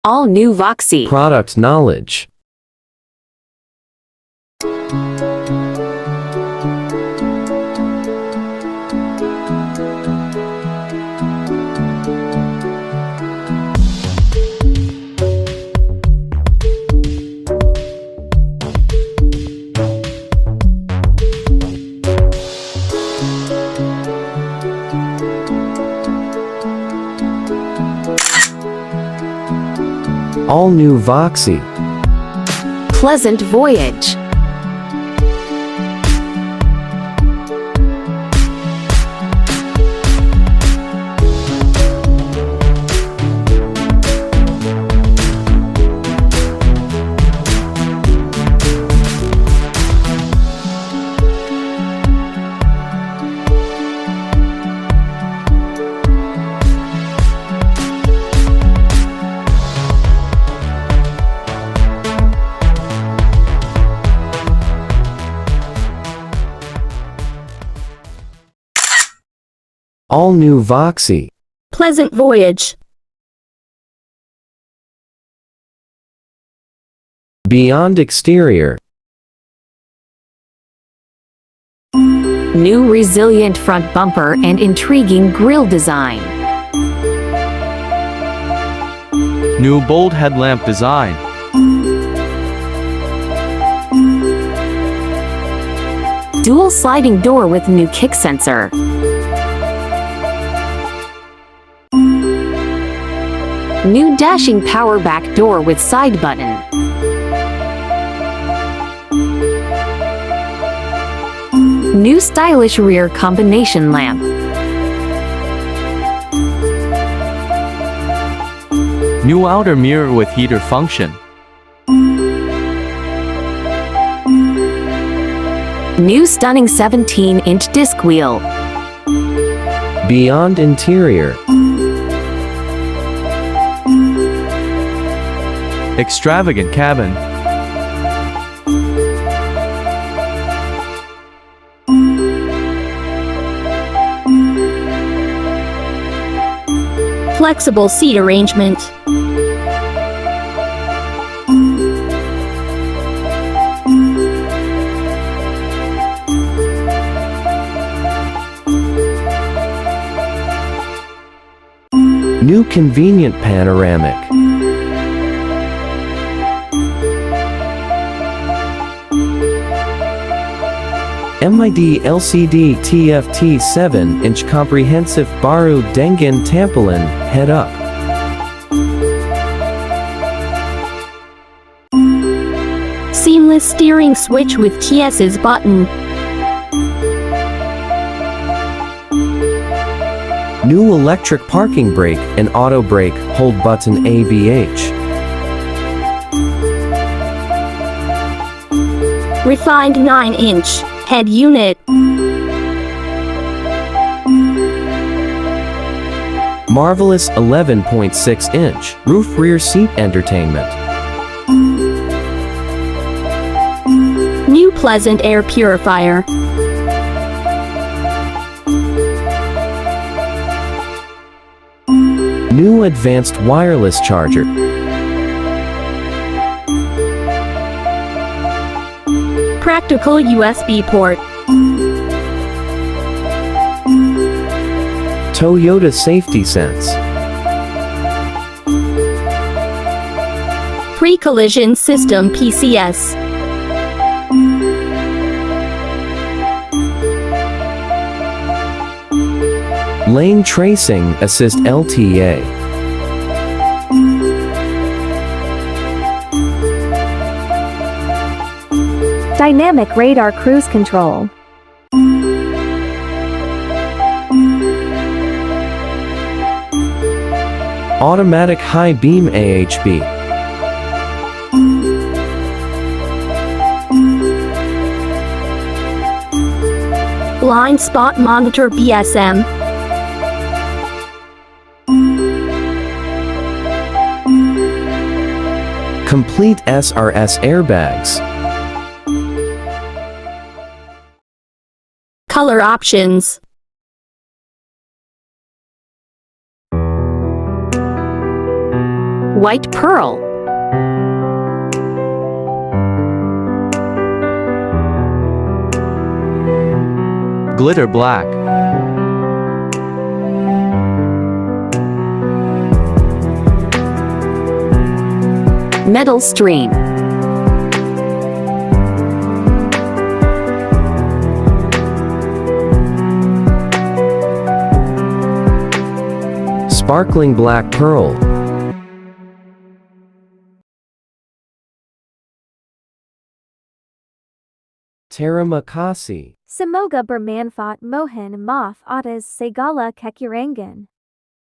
All new Voxy. Product knowledge. All new Voxy. Pleasant voyage. All new Voxy. Pleasant voyage. Beyond exterior. New resilient front bumper and intriguing grille design. New bold headlamp design. Dual sliding door with new kick sensor. New dashing power back door with side button. New stylish rear combination lamp. New outer mirror with heater function. New stunning 17-inch disc wheel. Beyond interior. Extravagant cabin. Flexible seat arrangement. New convenient panoramic. MID LCD TFT 7-inch comprehensive baru dengan tampilan head-up. Seamless steering switch with TS's button. New electric parking brake and auto brake hold button ABH. Refined 9-inch head unit. Marvelous 11.6-inch roof rear seat entertainment. New pleasant air purifier. New advanced wireless charger. Practical USB port. Toyota Safety Sense. Pre-collision system PCS. Lane Tracing Assist LTA. Dynamic radar cruise control. Automatic high beam AHB. Blind spot monitor BSM. Complete SRS airbags. Color options. White pearl. Glitter black. Metal stream. Sparkling black pearl. Terima kasih. Semoga bermanfaat. Mohon, maaf, segala, kekurangan.